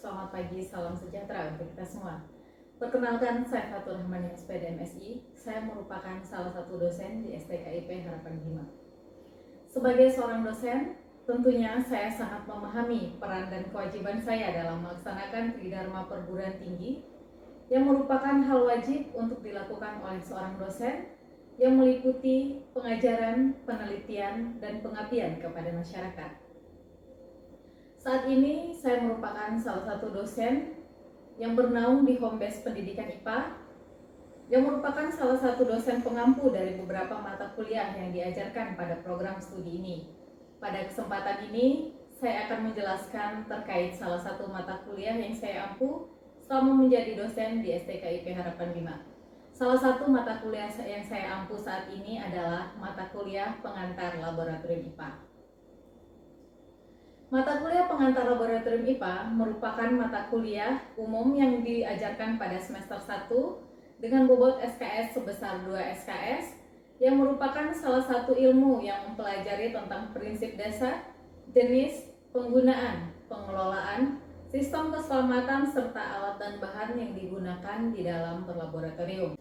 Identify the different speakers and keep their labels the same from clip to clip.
Speaker 1: selamat pagi, salam sejahtera untuk kita semua. Perkenalkan, saya Fatur Rahmani, SPD MSI. Saya merupakan salah satu dosen di STKIP Harapan 5. Sebagai seorang dosen, tentunya saya sangat memahami peran dan kewajiban saya dalam melaksanakan Tridharma Perguruan Tinggi yang merupakan hal wajib untuk dilakukan oleh seorang dosen yang meliputi pengajaran, penelitian, dan pengabdian kepada masyarakat. Saat ini saya merupakan salah satu dosen yang bernaung di Home Base Pendidikan IPA yang merupakan salah satu dosen pengampu dari beberapa mata kuliah yang diajarkan pada program studi ini. Pada kesempatan ini, saya akan menjelaskan terkait salah satu mata kuliah yang saya ampu selama menjadi dosen di STKIP Harapan 5. Salah satu mata kuliah yang saya ampu saat ini adalah mata kuliah pengantar laboratorium IPA. Mata kuliah pengantar laboratorium IPA merupakan mata kuliah umum yang diajarkan pada semester 1 dengan bobot SKS sebesar 2 SKS yang merupakan salah satu ilmu yang mempelajari tentang prinsip dasar, jenis, penggunaan, pengelolaan, sistem keselamatan, serta alat dan bahan yang digunakan di dalam berlaboratorium.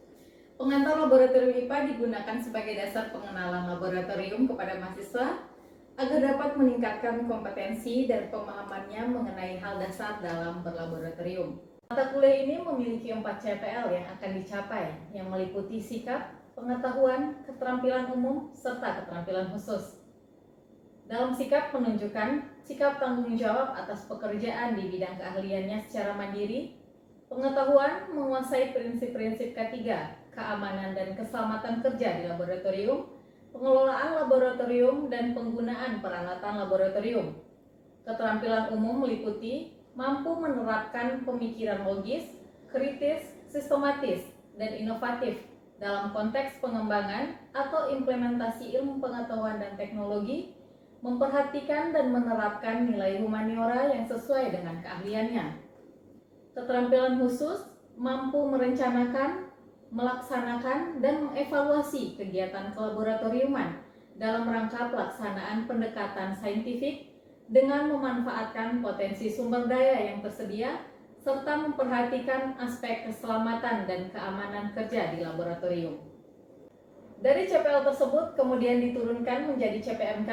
Speaker 1: Pengantar laboratorium IPA digunakan sebagai dasar pengenalan laboratorium kepada mahasiswa agar dapat meningkatkan kompetensi dan pemahamannya mengenai hal dasar dalam berlaboratorium. Mata kuliah ini memiliki 4 CPL yang akan dicapai, yang meliputi sikap, pengetahuan, keterampilan umum, serta keterampilan khusus. Dalam sikap menunjukkan sikap tanggung jawab atas pekerjaan di bidang keahliannya secara mandiri, pengetahuan menguasai prinsip-prinsip K3, keamanan dan keselamatan kerja di laboratorium, pengelolaan laboratorium, dan penggunaan peralatan laboratorium. Keterampilan umum meliputi mampu menerapkan pemikiran logis, kritis, sistematis, dan inovatif dalam konteks pengembangan atau implementasi ilmu pengetahuan dan teknologi, memperhatikan dan menerapkan nilai humaniora yang sesuai dengan keahliannya. Keterampilan khusus mampu merencanakan, melaksanakan, dan mengevaluasi kegiatan kelaboratoriuman dalam rangka pelaksanaan pendekatan saintifik dengan memanfaatkan potensi sumber daya yang tersedia serta memperhatikan aspek keselamatan dan keamanan kerja di laboratorium. Dari CPL tersebut kemudian diturunkan menjadi CPMK,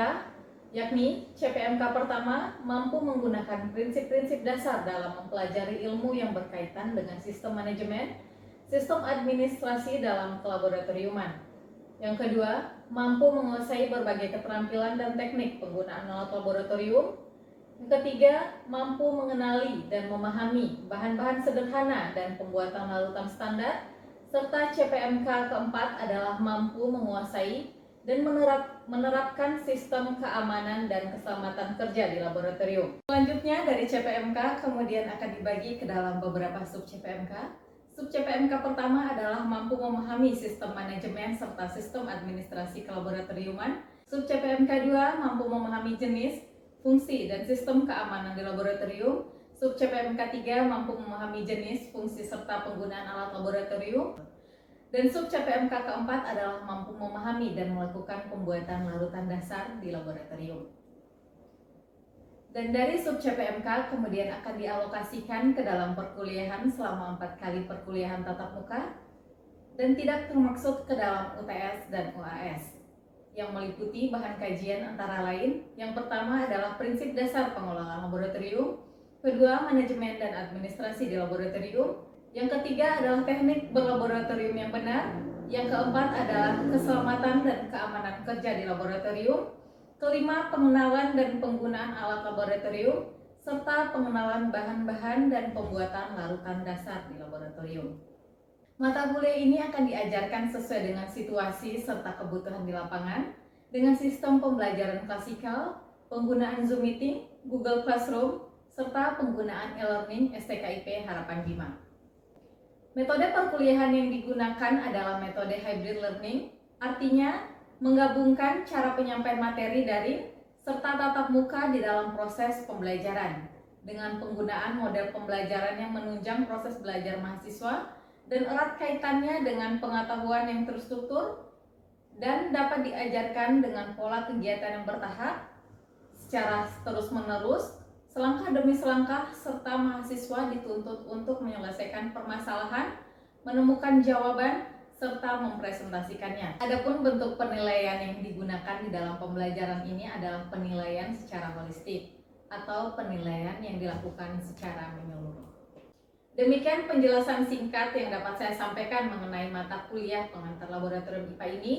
Speaker 1: yakni CPMK pertama mampu menggunakan prinsip-prinsip dasar dalam mempelajari ilmu yang berkaitan dengan sistem manajemen, sistem administrasi dalam kelaboratoriuman. Yang kedua, mampu menguasai berbagai keterampilan dan teknik penggunaan alat laboratorium. Yang ketiga, mampu mengenali dan memahami bahan-bahan sederhana dan pembuatan larutan standar. Serta CPMK keempat adalah mampu menguasai dan menerapkan sistem keamanan dan keselamatan kerja di laboratorium. Selanjutnya dari CPMK kemudian akan dibagi ke dalam beberapa sub CPMK. Sub CPMK pertama adalah mampu memahami sistem manajemen serta sistem administrasi kelaboratoriuman. Sub CPMK 2 mampu memahami jenis, fungsi, dan sistem keamanan di laboratorium. Sub CPMK 3 mampu memahami jenis, fungsi, serta penggunaan alat laboratorium. Dan sub CPMK keempat adalah mampu memahami dan melakukan pembuatan larutan dasar di laboratorium. Dan dari sub CPMK kemudian akan dialokasikan ke dalam perkuliahan selama 4 kali perkuliahan tatap muka dan tidak termaksud ke dalam UTS dan UAS yang meliputi bahan kajian antara lain. Yang pertama adalah prinsip dasar pengelolaan laboratorium, kedua manajemen dan administrasi di laboratorium, yang ketiga adalah teknik berlaboratorium yang benar, yang keempat adalah keselamatan dan keamanan kerja di laboratorium, kelima, pengenalan dan penggunaan alat laboratorium, serta pengenalan bahan-bahan dan pembuatan larutan dasar di laboratorium. Mata kuliah ini akan diajarkan sesuai dengan situasi serta kebutuhan di lapangan, dengan sistem pembelajaran klasikal, penggunaan Zoom Meeting, Google Classroom, serta penggunaan e-learning STKIP Harapan 5. Metode perkuliahan yang digunakan adalah metode hybrid learning, artinya menggabungkan cara penyampaian materi daring serta tatap muka di dalam proses pembelajaran dengan penggunaan model pembelajaran yang menunjang proses belajar mahasiswa dan erat kaitannya dengan pengetahuan yang terstruktur dan dapat diajarkan dengan pola kegiatan yang bertahap secara terus-menerus Selangkah demi selangkah, serta mahasiswa dituntut untuk menyelesaikan permasalahan, menemukan jawaban, serta mempresentasikannya. Adapun bentuk penilaian yang digunakan di dalam pembelajaran ini adalah penilaian secara holistik atau penilaian yang dilakukan secara menyeluruh. Demikian penjelasan singkat yang dapat saya sampaikan mengenai mata kuliah pengantar laboratorium IPA ini.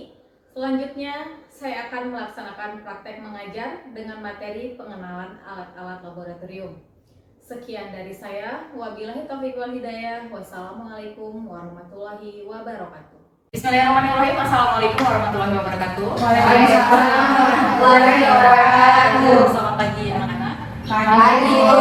Speaker 1: Selanjutnya, saya akan melaksanakan praktek mengajar dengan materi pengenalan alat-alat laboratorium. Sekian dari saya. Wabillahi taufiq wal hidayah. Wassalamualaikum warahmatullahi wabarakatuh.
Speaker 2: Bismillahirrahmanirrahim. Assalamualaikum warahmatullahi wabarakatuh.
Speaker 3: Waalaikumsalam warahmatullahi wabarakatuh.
Speaker 2: Selamat pagi anak-anak.
Speaker 3: Pagi, Bu.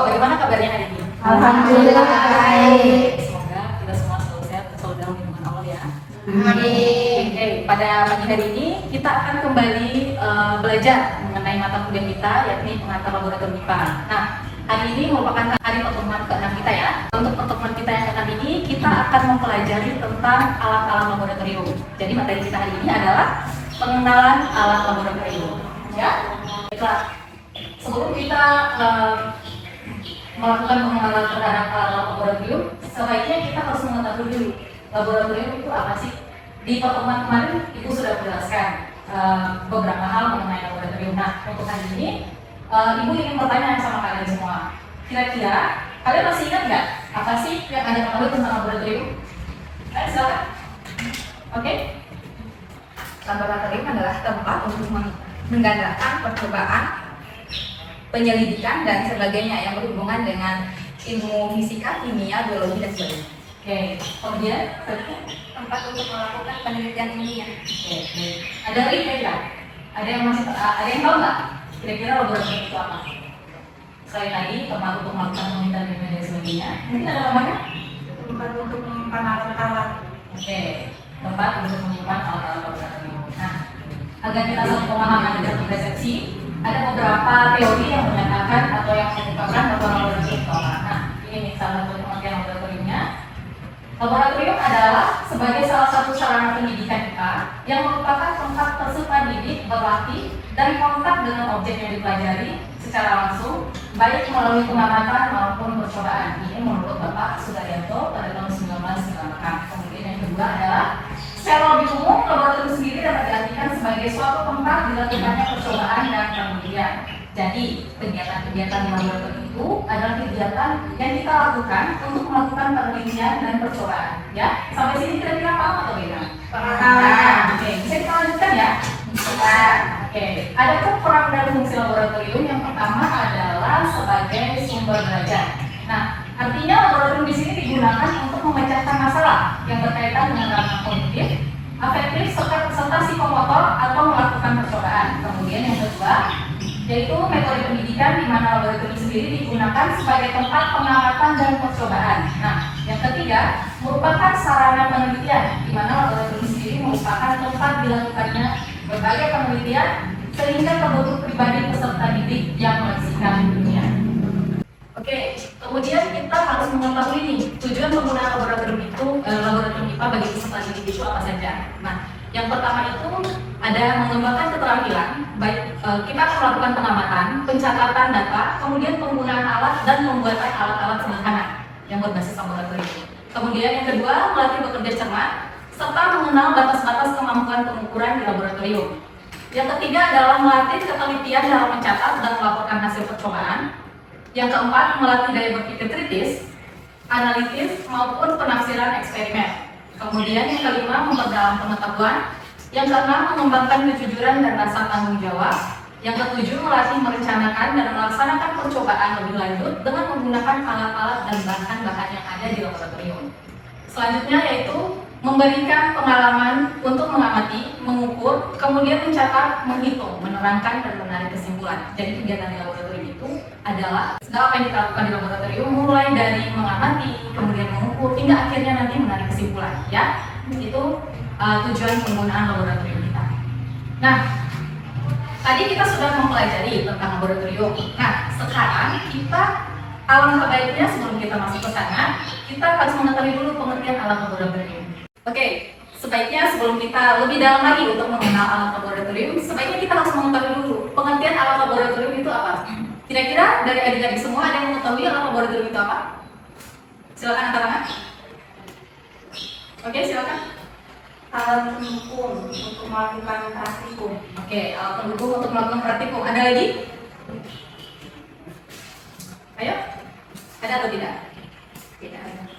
Speaker 2: Bagaimana kabarnya hari ini?
Speaker 3: Alhamdulillah baik.
Speaker 2: Semoga kita semua selalu sehat dan selalu dalam lindungan Allah ya.
Speaker 3: Amin.
Speaker 2: Oke, pada pagi hari ini kita akan kembali belajar mengenai mata kuliah kita, yakni pengantar laboratorium IPA. Nah, hari ini merupakan hari pertemuan ke-6 kita ya. Untuk pertemuan kita yang ke-6 ini, kita akan mempelajari tentang alat-alat laboratorium. Jadi materi kita hari ini adalah pengenalan alat laboratorium. Ya, baiklah. Sebelum kita melakukan pengenalan terhadap alat laboratorium, sebaiknya kita harus mengetahui dulu laboratorium itu apa sih. Di pertemuan kemarin Ibu sudah menjelaskan beberapa hal mengenai laboratorium. Nah, untuk hari ini Ibu ingin bertanya sama kalian semua. Kira-kira kalian masih ingat nggak apa sih yang Anda ketahui tentang laboratorium? Ayo silakan. Oke.
Speaker 3: Laboratorium adalah tempat untuk mengadakan percobaan, penyelidikan dan sebagainya yang berhubungan dengan ilmu fisika, kimia, biologi dan sebagainya.
Speaker 2: Oke. Kemudian
Speaker 3: Tempat untuk melakukan penelitian ilmiah.
Speaker 2: oke. Ada lagi kira-kira? Ada yang tahu nggak? Kira-kira laboratorium itu apa? Selain tadi tempat untuk melakukan penelitian ilmiah dan sebagainya, mungkin ada namanya?
Speaker 3: Tempat untuk menyimpan alat-alat.
Speaker 2: Oke, tempat untuk menyimpan alat-alat laboratorium. Nah, agar kita satu pemahaman dan persepsi, ada beberapa teori yang menyatakan atau yang mengungkapkan bahwa laboratorium itu apa. Nah, ini nih salah satu pengertian laboratoriumnya. Laboratorium adalah sebagai salah satu sarana pendidikan kita yang merupakan tempat peserta didik berlatih dan kontak dengan objek yang dipelajari secara langsung, baik melalui pengamatan maupun percobaan. Ini menurut Bapak Sudaryanto pada tahun 1998. Kemudian yang kedua adalah secara lebih umum, laboratorium sendiri dapat diartikan sebagai suatu tempat dilakukannya percobaan dan penelitian. Jadi, kegiatan-kegiatan di laboratorium itu adalah kegiatan yang kita lakukan untuk melakukan penelitian dan percobaan. Ya, sampai sini kira-kira paham atau beda?
Speaker 3: Paham.
Speaker 2: Oke, bisa kita lanjutkan ya? Bisa. Oke, adapun peran dan fungsi laboratorium yang pertama adalah sebagai sumber belajar. Nah, artinya laboratorium di sini digunakan untuk memecahkan masalah yang berkaitan dengan ranah kognitif, afektif, serta psikomotor atau melakukan percobaan. Kemudian yang kedua, yaitu metode pendidikan di mana laboratorium sendiri digunakan sebagai tempat pengamatan dan percobaan. Nah, yang ketiga merupakan sarana penelitian di mana laboratorium sendiri merupakan tempat dilakukannya berbagai penelitian sehingga terbentuk pribadi peserta didik yang menyaksikan dunia. Oke, kemudian kita harus mengetahui nih tujuan penggunaan laboratorium IPA bagi peserta didik itu apa saja. Nah, yang pertama itu ada mengembangkan keterampilan, baik kita akan melakukan pengamatan, pencatatan data, kemudian penggunaan alat dan pembuatan alat-alat sederhana yang berbasis laboratorium. Kemudian yang kedua, melatih bekerja cermat serta mengenal batas-batas kemampuan pengukuran di laboratorium. Yang ketiga adalah melatih ketelitian dalam mencatat dan melaporkan hasil percobaan. Yang keempat, melatih daya berpikir kritis, analitis maupun penafsiran eksperimen. Kemudian yang kelima, memperdalam pengetahuan. Yang keenam, mengembangkan kejujuran dan rasa tanggung jawab. Yang ketujuh, melatih merencanakan dan melaksanakan percobaan lebih lanjut dengan menggunakan alat-alat dan bahan-bahan yang ada di laboratorium. Selanjutnya yaitu memberikan pengalaman untuk mengamati, mengukur, kemudian mencatat, menghitung, menerangkan, dan menarik kesimpulan. Jadi kegiatan di laboratorium itu adalah segala apa yang kita lakukan di laboratorium, mulai dari mengamati, kemudian mengukur, hingga akhirnya nanti menarik kesimpulan. Ya, itu tujuan penggunaan laboratorium kita. Nah, tadi kita sudah mempelajari tentang laboratorium. Nah, sekarang kita alangkah baiknya sebelum kita masuk ke sana, kita harus mengetahui dulu pengertian alat laboratorium. Oke, sebaiknya sebelum kita lebih dalam lagi untuk mengenal alat laboratorium, sebaiknya kita harus mengetahui dulu pengertian alat laboratorium itu apa. Kira-kira Kira-kira dari adik-adik semua ada yang mengetahui alat laboratorium itu apa? Silakan angkat tangan. Oke, silakan.
Speaker 3: Alat pendukung untuk melakukan praktikum.
Speaker 2: Oke, alat pendukung untuk melakukan praktikum. Ada lagi? Ayo, ada atau tidak?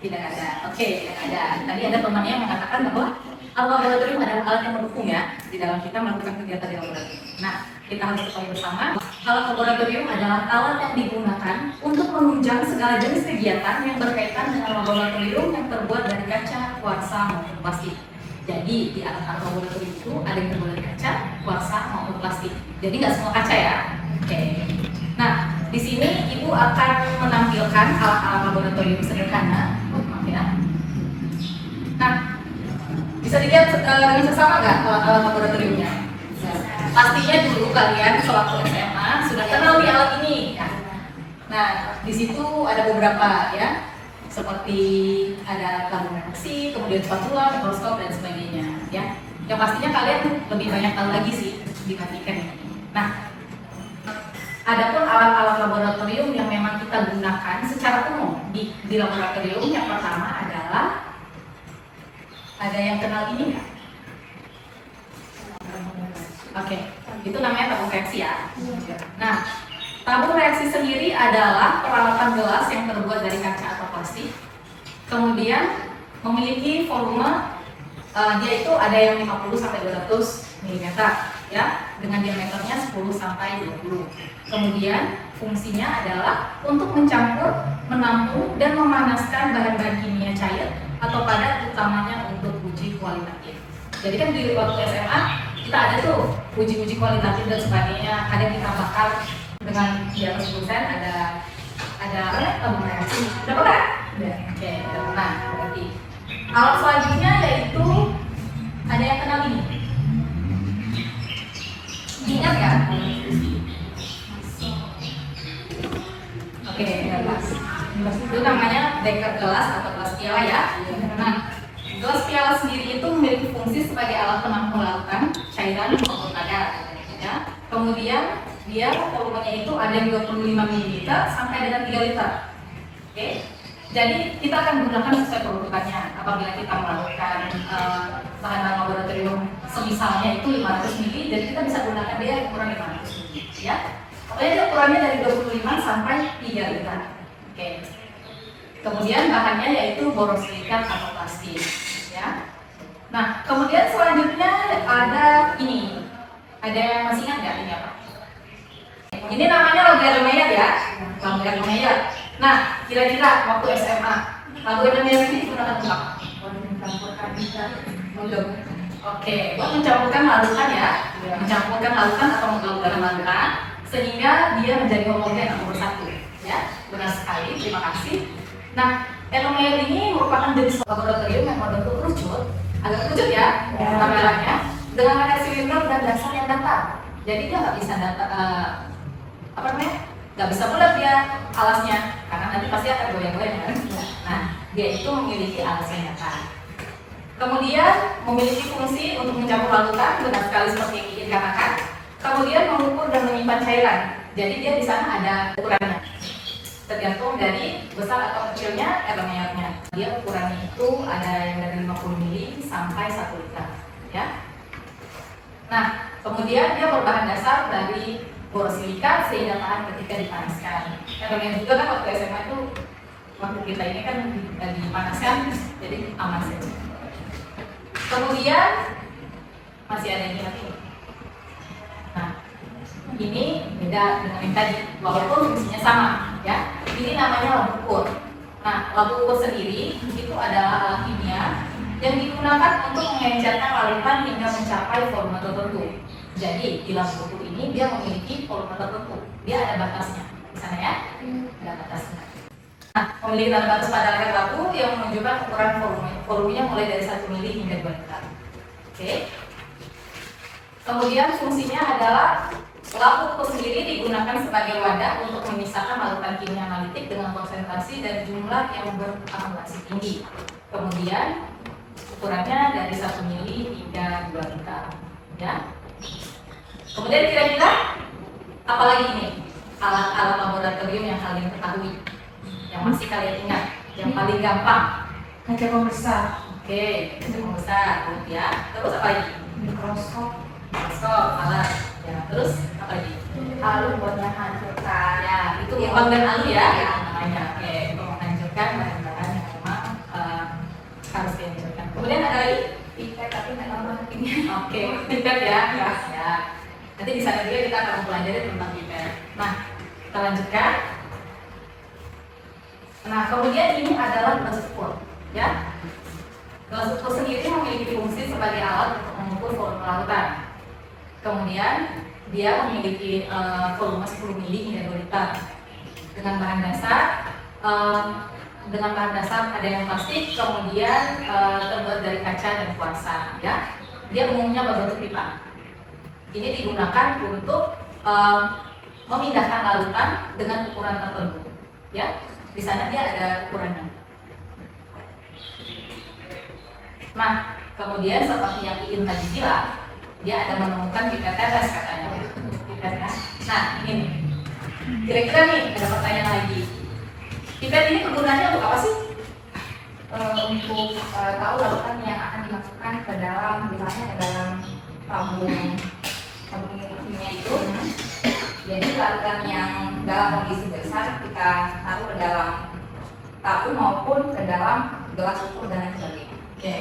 Speaker 2: Tidak ada. Oke, tidak ada. Tadi ada temannya yang mengatakan bahwa alat laboratorium adalah alat yang mendukung ya di dalam kita melakukan kegiatan di laboratorium. Nah, kita harus ketahui bersama, alat laboratorium adalah alat yang digunakan untuk menunjang segala jenis kegiatan yang berkaitan dengan laboratorium yang terbuat dari kaca, kuarsa maupun plastik. Jadi di alat-alat laboratorium itu ada yang terbuat dari kaca, kuarsa maupun plastik. Jadi nggak semua kaca ya. Oke. Nah, di sini Ibu akan menampilkan alat-alat laboratorium sederhana, maaf ya. Nah, bisa dilihat dengan sesama nggak alat-alat laboratoriumnya? Pastinya dulu kalian sewaktu SMA sudah kenal nih alat ini. Ya. Nah, di situ ada beberapa ya, seperti ada tabung reaksi, kemudian spatula, mikroskop dan sebagainya. Ya, yang pastinya kalian lebih banyak tahu lagi sih dibandingkan ini. Nah, adapun alat-alat laboratorium yang memang kita gunakan secara umum di laboratorium, yang pertama adalah ada yang kenal ini nggak? Oke, itu namanya tabung reaksi ya. Nah, tabung reaksi sendiri adalah peralatan gelas yang terbuat dari kaca atau plastik. Kemudian memiliki volume, dia itu ada yang 50 sampai 200 mm ya, dengan diameternya 10 sampai 20. Kemudian fungsinya adalah untuk mencampur, menampung dan memanaskan bahan-bahan kimia cair atau padat, utamanya untuk uji kualitatif. Jadi kan di waktu SMA kita ada tuh uji-uji kualitatif dan sebagainya, ada yang kita bakar dengan di atas dosen, ada tabung reaksi. Udah pernah? Udah. Oke, udah pernah. Berarti alat selanjutnya yaitu ada yang kenal ini. Ingat nggak? Oke, gelas. Itu namanya beker gelas atau gelas piala ya. Nah, gelas piala sendiri itu memiliki fungsi sebagai alat penampung lautan, cairan maupun agar. Ya. Kemudian dia volumenya itu ada yang 25 ml sampai dengan 3 liter. Oke. Jadi kita akan gunakan sesuai peruntukannya. Apabila kita melakukan bahan laboratorium semisalnya itu 500 ml, jadi kita bisa gunakan dia ukuran 500 ml. Ya. Pokoknya dia ukurannya dari 25 sampai 3 liter. Oke. Kemudian bahannya yaitu borosilikat atau plastik. Ya. Nah, kemudian selanjutnya ada ini. Ada yang masih ingat nggak ini apa? Ini namanya lagu Meyer ya, lagu Meyer. Nah, kira-kira waktu SMA, lagu Meyer ini digunakan untuk apa? Oke, buat mencampurkan larutan ya, mencampurkan larutan atau menggelapkan larutan, sehingga dia menjadi homogen atau bersatu. Ya, benar sekali. Terima kasih. Nah, Meyer ini merupakan jenis laboratorium yang berbentuk kerucut, agak kerucut ya, tampilannya, dengan ada silinder dan dasar yang datar. Jadi dia nggak bisa nggak bisa bulat dia alasnya, karena nanti pasti akan goyang-goyang kan. Nah, dia itu memiliki alas yang datar. Kemudian memiliki fungsi untuk mencampur larutan, benar sekali seperti yang Iin katakan. Kemudian mengukur dan menyimpan cairan. Jadi dia di sana ada ukurannya, tergantung dari besar atau kecilnya Meyer-nya. Dia ukurannya itu ada yang dari 50 ml sampai 1 liter. Ya. Nah, kemudian dia berbahan dasar dari borosilikat sehingga tahan ketika dipanaskan. Yang juga kan waktu SMA itu waktu kita ini kan dipanaskan, jadi aman saja. Kemudian masih ada ini lagi. Nah, ini beda dengan yang tadi, walaupun fungsinya sama, ya. Ini namanya lab ukur. Nah, lab ukur sendiri itu adalah alat kimia yang digunakan untuk mengencerkan larutan hingga mencapai volume tertentu. Jadi di lab ukur ini dia memiliki volume tertentu, dia ada batasnya, di sana ya, ada batasnya. Nah, memiliki tanda batas pada leher labu yang menunjukkan ukuran volumenya mulai dari 1 ml hingga 2 liter. Oke. Kemudian fungsinya adalah lab ukur sendiri digunakan sebagai wadah untuk memisahkan larutan kimia analitik dengan konsentrasi dan jumlah yang berakumulasi tinggi. Kemudian ukurannya dari 1 ml hingga 2 liter. Ya. Kemudian kira-kira apalagi ini alat-alat laboratorium yang kalian ketahui, yang masih kalian ingat, yang paling gampang.
Speaker 3: Kaca pembesar,
Speaker 2: Oke, kaca pembesar, ya. Terus apa lagi?
Speaker 3: mikroskop,
Speaker 2: Mikroskop, alat. Ya, terus apa lagi?
Speaker 3: alu buat menghancurkan.
Speaker 2: Ya, itu lubang dan alu ya,
Speaker 3: Ya.
Speaker 2: namanya. Oke, untuk menghancurkan bahan-bahan yang memang harus dihancurkan. Kemudian ada lagi?
Speaker 3: Pipet, tapi nggak tahu ini.
Speaker 2: Oke, pipet ya. Ya. Nanti di sana juga kita akan mempelajari tentang pipet. Nah, kita lanjutkan. Nah, kemudian ini adalah gelas ukur, ya. Gelas ukur sendiri memiliki fungsi sebagai alat untuk mengukur volume lautan. Kemudian dia memiliki volume 10 mili hingga 2 liter. Dengan bahan dasar ada yang plastik, kemudian terbuat dari kaca dan kuarsa, ya. Dia umumnya berbentuk pipa. Ini digunakan untuk memindahkan larutan dengan ukuran tertentu, ya. Di sana dia ada ukurannya. Nah, kemudian seperti yang Iin tadi bilang, dia ada menemukan pipet tetes katanya. Pipet ya. Nah, ini nih. Kira-kira nih ada pertanyaan lagi. Pipet ini kegunaannya untuk apa sih?
Speaker 3: Untuk tahu larutan yang akan dimasukkan ke dalam, misalnya ke dalam tabung kimia itu. Jadi larutan yang dalam kondisi besar kita taruh ke dalam tabung maupun ke dalam gelas ukur dan lain sebagainya.
Speaker 2: Oke.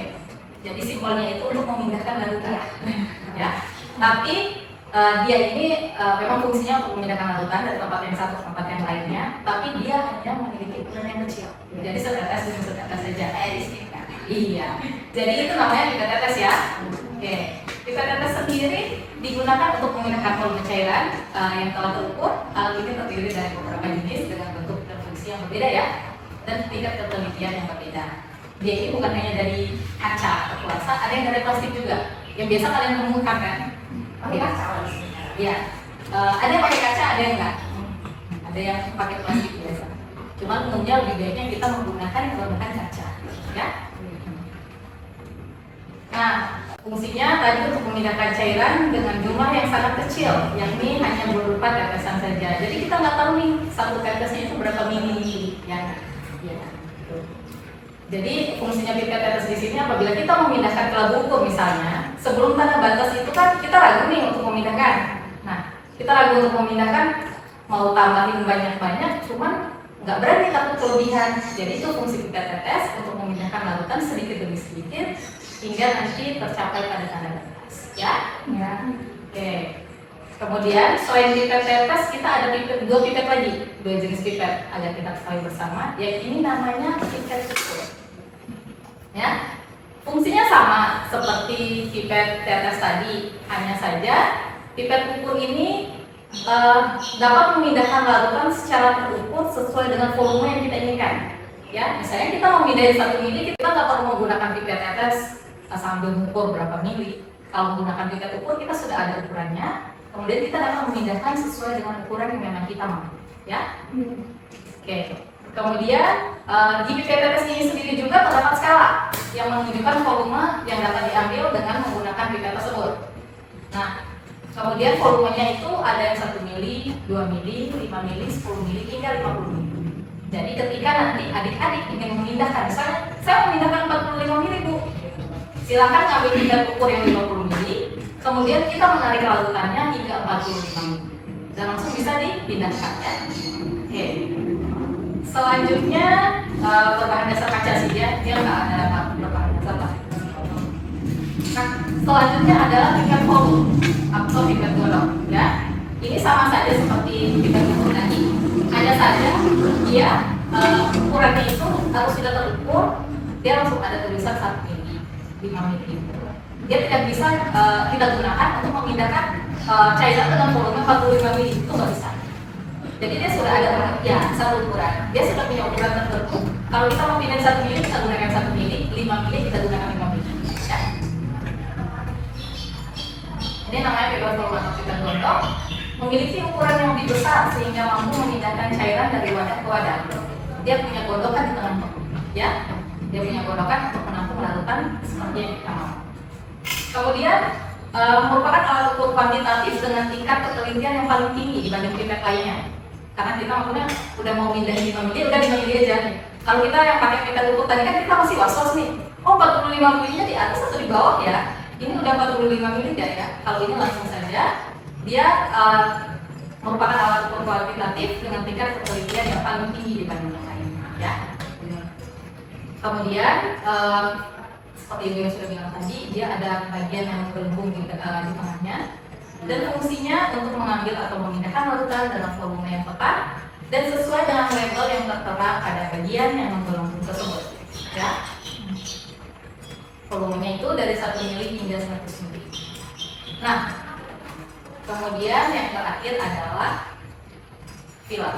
Speaker 2: Jadi simbolnya itu untuk memindahkan larutan. Ya. Tapi dia ini memang fungsinya untuk memindahkan larutan dari tempat yang satu ke tempat yang lainnya, tapi dia hanya memiliki ukuran yang kecil. Jadi setetes demi setetes saja. Iya. Jadi itu namanya pipet tetes ya. Oke. Pipet tetes sendiri digunakan untuk memindahkan volume cairan yang telah terukur. Alat ini terdiri dari beberapa jenis dengan bentuk dan fungsi yang berbeda ya, dan tingkat ketelitian yang berbeda. Dia ini bukan hanya dari kaca atau kuarsa, ada yang dari plastik juga. Yang biasa kalian temukan kan?
Speaker 3: Pakai kaca.
Speaker 2: Iya. Ada yang pakai kaca, ada yang enggak. Ada yang pakai plastik biasa. Cuman umumnya lebih baiknya kita menggunakan yang menggunakan kaca, ya. Nah, fungsinya tadi untuk memindahkan cairan dengan jumlah yang sangat kecil, yakni hanya berupa tetesan saja. Jadi kita nggak tahu nih satu tetesnya itu berapa mili, ya. Ya. Jadi fungsinya pipet tetes di sini apabila kita memindahkan ke labu ukur misalnya, sebelum tanda batas itu kan kita ragu nih untuk memindahkan. Nah, kita ragu untuk memindahkan, mau tambahin banyak-banyak, cuman nggak berani takut kelebihan. Jadi itu fungsi pipet tetes untuk memindahkan larutan sedikit demi sedikit hingga nanti tercapai pada tanda batas. Ya?
Speaker 3: Ya.
Speaker 2: Oke. Kemudian selain pipet tetes kita ada dua pipet lagi, dua jenis pipet agar kita ketahui bersama. Yang ini namanya pipet ukur. Ya, fungsinya sama seperti pipet tetes tadi, hanya saja pipet ukur ini dapat memindahkan larutan secara terukur sesuai dengan volume yang kita inginkan. Ya, misalnya kita memindahin 1 mili, kita nggak perlu menggunakan pipet tetes sambil mengukur berapa mili. Kalau menggunakan pipet ukur kita sudah ada ukurannya. Kemudian kita dapat memindahkan sesuai dengan ukuran yang memang kita mau, ya. Oke. Kemudian di pipet tetes ini sendiri juga terdapat skala yang menunjukkan volume yang dapat diambil dengan menggunakan pipet tersebut. Nah, kemudian volumenya itu ada yang 1 mili, 2 mili, 5 mili, 10 mili hingga 50 mili. Jadi ketika nanti adik-adik ingin memindahkan, misalnya saya memindahkan 45 mili Bu, silakan ngambil pipet ukur yang 50 mili. Kemudian kita menarik larutannya hingga 45 mili dan langsung bisa dipindahkan ya. Oke. Selanjutnya berbahan dasar kaca sih dia nggak ada berbahan dasar plastik. Nah, selanjutnya adalah pipet volume atau pipet golok ya. Ini sama saja seperti pipet ukur tadi, hanya saja dia ukurannya itu harus sudah terukur, dia langsung ada tulisan 1 mili, 5 mili. Dia tidak bisa kita gunakan untuk memindahkan cairan dengan volume 45 mili, itu nggak bisa. Jadi dia sudah ada ya satu ukuran, dia sudah punya ukuran tertentu. Kalau kita mau pindahin 1 mili, kita gunakan 1 mili, 5 mili kita gunakan 5 mili. Ya. Ini namanya pipet volume atau pipet gondok, memiliki ukuran yang lebih besar sehingga mampu memindahkan cairan dari wadah ke wadah. Dia punya gondokan di tengah, ya. Dia punya gondokan untuk menampung larutan seperti yang kita mau. Kemudian merupakan alat ukur kuantitatif dengan tingkat ketelitian yang paling tinggi dibanding pipet lainnya. karena kita maksudnya udah mau pindah 5 mili, udah 5 mili aja. Kalau kita yang pakai pipet ukur tadi kan kita masih was-was nih. Oh 45 mili-nya di atas atau di bawah ya? Ini udah 45 mili ya? Kalau ini langsung saja dia merupakan alat ukur kualitatif dengan tingkat ketelitian yang paling tinggi dibanding yang lain ya. Kemudian seperti yang sudah bilang tadi, dia ada bagian yang berhubung di tengahnya dan fungsinya untuk mengambil atau memindahkan larutan dalam volume yang tepat dan sesuai dengan label yang tertera pada bagian yang menggelembung tersebut ya. Volumenya itu dari 1 mili hingga 100 mili. Nah, kemudian yang terakhir adalah filler.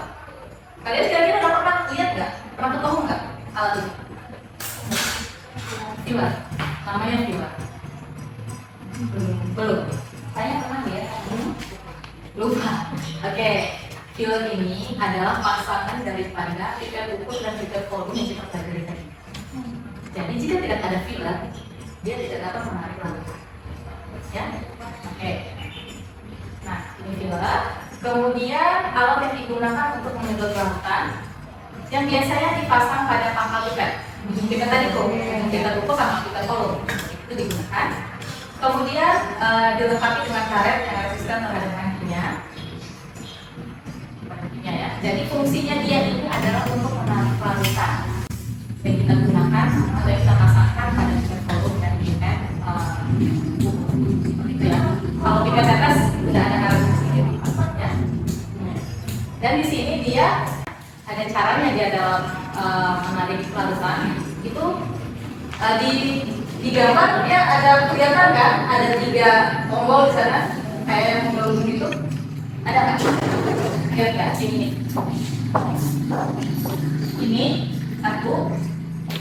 Speaker 2: Kalian kira-kira udah pernah lihat nggak? Pernah ketemu nggak alat ini? Filler, namanya filler. Belum.
Speaker 3: Saya pernah lihat.
Speaker 2: Lupa. Oke. Filler ini adalah pasangan daripada pipet ukur dan pipet volume yang kita pelajari tadi. Jadi jika tidak ada filler, dia tidak dapat menarik larutan. Ya. Oke. Nah, ini filler. Kemudian alat yang digunakan untuk menyedot larutan yang biasanya dipasang pada pangkal pipet. Pipet tadi tuh, pipet ukur sama pipet volume itu digunakan. Kemudian dilengkapi dengan karet yang resisten terhadap tangkinya. Ya. Jadi fungsinya dia ini adalah untuk menarik larutan yang kita gunakan atau yang kita pasangkan pada pipet volume dan pipet seperti itu ya. Kalau pipet tetes sudah ada karet sendiri ya. Dan di sini dia ada caranya dia dalam menarik larutan itu di gambar dia ada kelihatan kan ada 3 tombol di sana kayak yang menggelembung gitu, ada nggak? Lihat nggak ini 1,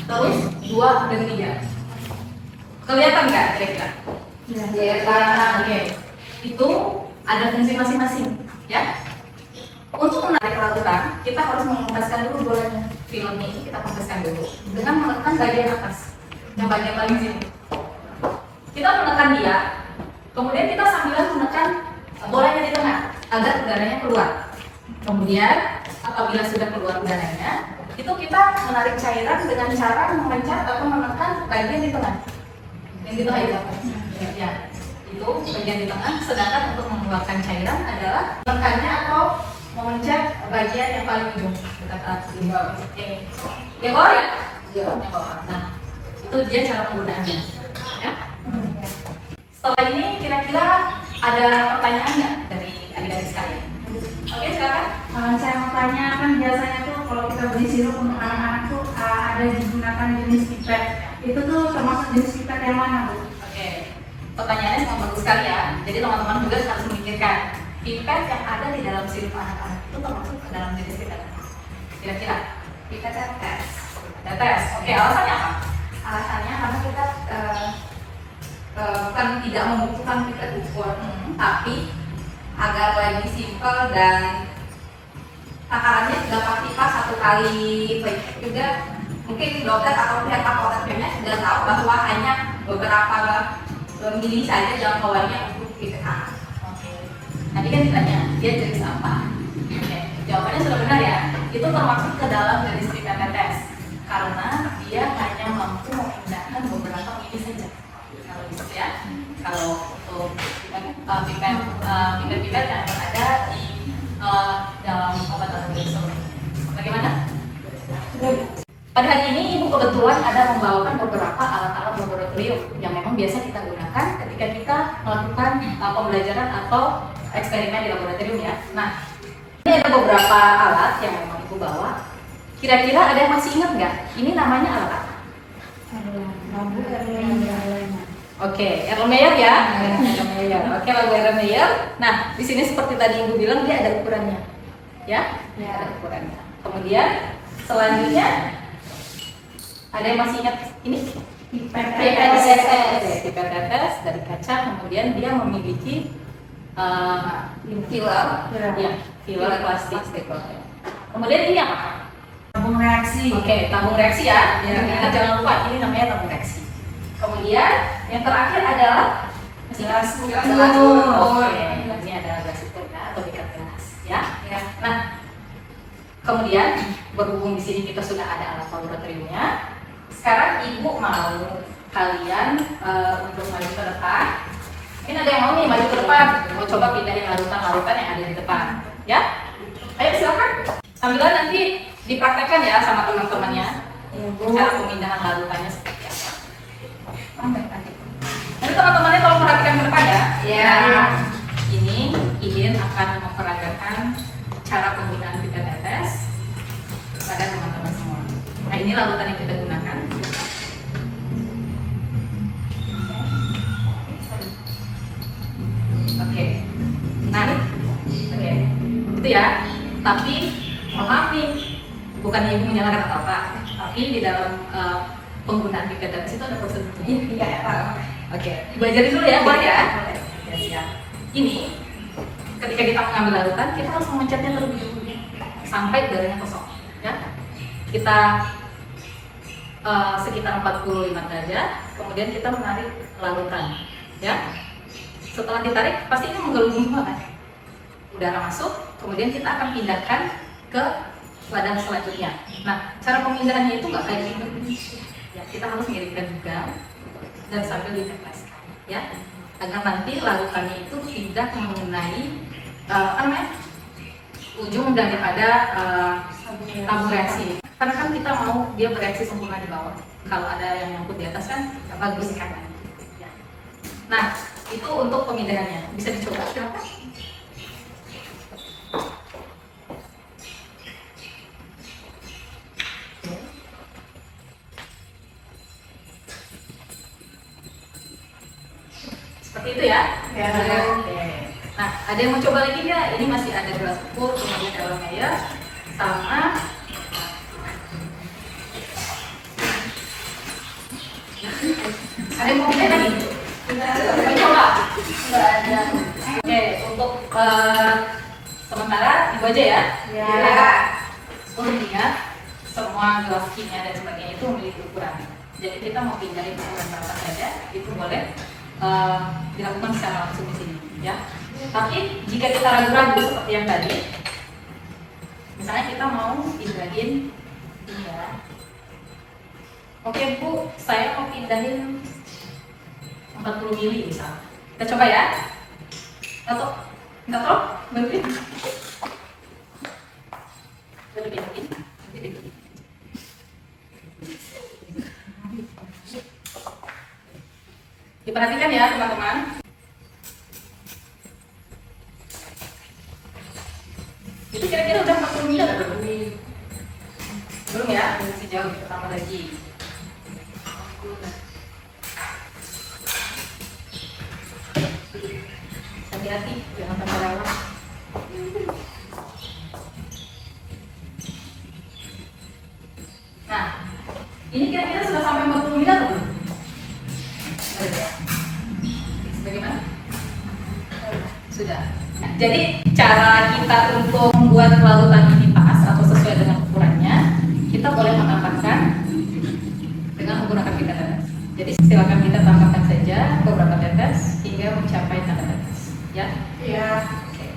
Speaker 2: terus 2 dan 3 kelihatan nggak kira-kira?
Speaker 3: Kelihatan.
Speaker 2: Oke, itu ada fungsi masing-masing ya. Untuk menarik larutan kita harus mengempeskan dulu bolanya. Filmnya ini kita kempeskan dulu dengan menekan bagian atas yang bagian paling sini. Kita menekan dia, kemudian kita sambilan menekan bolanya di tengah agar udaranya keluar. Kemudian apabila sudah keluar udaranya, itu kita menarik cairan dengan cara memencet atau menekan bagian di tengah. Yang di tengah itu ya, itu bagian di tengah. Sedangkan untuk mengeluarkan cairan adalah menekannya atau memencet bagian yang paling ujung. Kita di bawah. Yang bawah ya? Yang bawah. Nah, itu dia cara penggunaannya. Ya. Setelah ini kira-kira ada pertanyaan nggak dari adik-adik sekalian? Oke, silakan.
Speaker 4: Saya mau tanya, kan biasanya tuh kalau kita beli sirup untuk anak-anak tuh ada digunakan jenis pipet. Itu tuh termasuk jenis pipet yang mana, Bu?
Speaker 2: Oke, pertanyaannya sangat bagus sekali ya. Jadi teman-teman juga harus memikirkan pipet yang ada di dalam sirup anak-anak itu termasuk ke dalam jenis pipet. Kira-kira
Speaker 3: Pipet tetes.
Speaker 2: tetes. Oke, alasannya apa?
Speaker 3: Alasannya karena kita bukan tidak membutuhkan pipet ukur, tapi agar lebih simpel dan takarannya juga pasti pas 1 kali juga. Mungkin dokter atau pihak apotekernya sudah tahu bahwa hanya beberapa mili saja jangkauannya untuk pipet anak.
Speaker 2: Oke. Tadi kan ditanya dia jenis apa? Oke. Jawabannya sudah benar ya. Itu termasuk ke dalam jenis pipet tetes karena dia hanya mampu memindahkan beberapa mili saja. Kalau bisa ya. Kalau untuk pipet yang berada di dalam obat atau tersebut. Bagaimana? Pada hari ini Ibu kebetulan ada membawakan beberapa alat-alat laboratorium yang memang biasa kita gunakan ketika kita melakukan pembelajaran atau eksperimen di laboratorium ya. Nah, ini ada beberapa alat yang memang Ibu bawa. Kira-kira ada yang masih ingat nggak? Ini namanya alat apa? Oke, Erlenmeyer ya. Oke, lagu Erlenmeyer. Nah, di sini seperti tadi Ibu bilang dia ada ukurannya, ya? Ada ukurannya. Kemudian selanjutnya ada yang masih ingat ini? Pipet tetes dari kaca. Kemudian dia memiliki filler, ya, filler plastik. Kemudian ini apa?
Speaker 4: Tabung reaksi.
Speaker 2: Oke, tabung reaksi ya. Ingat jangan lupa ini namanya tabung reaksi. Kemudian yang terakhir adalah gelas ukur. Oke, ini adalah gelas ukur ya, atau ikat gelas ya. Nah, Kemudian berhubung di sini kita sudah ada alat laboratoriumnya, sekarang ibu mau kalian untuk maju ke depan. Mungkin ada yang mau nih maju ke depan, mau coba pindahin larutan-larutan yang ada di depan, ya? Ayo silakan. Sambil nanti dipraktekkan ya sama teman-temannya cara pemindahan larutannya seperti apa. Nanti teman-temannya tolong perhatikan ke depan ya.
Speaker 3: Ya.
Speaker 2: Ini Idin akan memperagakan cara penggunaan pipet tetes pada teman-teman semua. Nah ini larutan yang kita gunakan. Oke, menarik. Oke, itu ya. Tapi mohon maaf nih, bukan ibu menyalahkan atau apa, tapi di dalam penggunaan pipet tetes itu ada prosedurnya.
Speaker 3: Iya, Pak.
Speaker 2: Oke, ibu ajarin dulu ya, boleh ya? Ya siap. Ini ketika kita mengambil larutan, kita harus mengecatnya terlebih dahulu sampai udaranya kosong. Ya, kita sekitar 45 derajat, kemudian kita menarik larutan. Ya, setelah ditarik, pasti ini menggelembung semua kan? Udara masuk, kemudian kita akan pindahkan ke wadah selanjutnya. Nah, cara pemindahannya itu nggak kayak gini. Ya, kita harus miringkan juga dan sambil diteteskan, ya, agar nanti larutannya itu tidak mengenai ujung daripada tabung reaksi. Karena kan kita mau dia bereaksi sempurna di bawah. Kalau ada yang nyangkut di atas kan nggak bagus kan. Ya. Nah, itu untuk pemindahannya. Bisa dicoba silakan. Seperti itu ya.
Speaker 3: Ya.
Speaker 2: Oke. Nah, ada yang mau coba lagi nggak? Ini masih ada gelas ukur, kemudian galon air, sama ada yang mau pindah lagi? Mau coba? Nggak ada. Oke, untuk sementara ibu aja ya.
Speaker 3: Ya.
Speaker 2: Untuk ingat, semua gelas kimia dan sebagainya itu memiliki ukuran. Jadi kita mau pindahin ukuran berapa saja, itu boleh dilakukan secara langsung di sini, ya. Tapi jika kita ragu-ragu seperti yang tadi, misalnya kita mau pindahin ini ya. Oke Bu, saya mau pindahin 40 mili misalnya. Kita coba ya. Nggak tahu, bantuin. Bantuin. Diperhatikan ya teman-teman. Itu kira-kira udah 40 mili atau belum? Belum ya, masih jauh, kita tambah lagi. Hati-hati, jangan tambah lewat. Nah, ini kira-kira sudah sampai 40 mili atau belum? Bagaimana? Sudah. Nah, jadi cara kita untuk membuat larutan ini pas atau sesuai dengan ukurannya, kita boleh menambahkan dengan menggunakan pipet tetes. Jadi silakan kita tambahkan saja beberapa tetes hingga mencapai tanda tetes. Ya?
Speaker 3: Iya.
Speaker 2: Oke.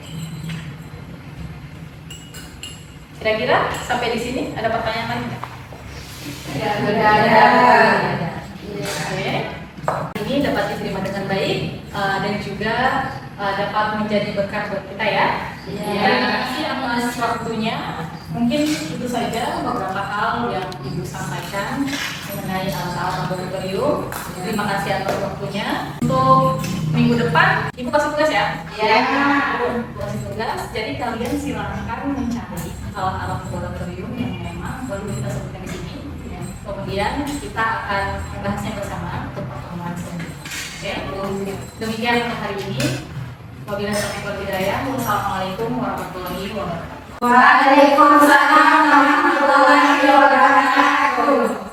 Speaker 2: Kira-kira sampai di sini ada pertanyaan lain nggak?
Speaker 3: Ya, sudah ada.
Speaker 2: Oke. Ini dapat diterima dengan baik dan juga dapat menjadi berkat buat kita ya.
Speaker 3: Iya.
Speaker 2: Terima kasih atas waktunya. Mungkin itu saja beberapa hal yang Ibu sampaikan mengenai alat-alat laboratorium. Terima kasih atas waktunya. Untuk minggu depan Ibu kasih tugas ya.
Speaker 3: Iya.
Speaker 2: Ibu kasih tugas. Jadi kalian silakan mencari alat-alat laboratorium yang memang baru kita sebutkan di sini. Ya. Kemudian kita akan membahasnya bersama untuk pertemuan selanjutnya. Oke. Demikian untuk hari ini. Wabillahi taufiq wal hidayah. Wassalamualaikum warahmatullahi wabarakatuh.
Speaker 3: Waalaikumsalam warahmatullahi wabarakatuh.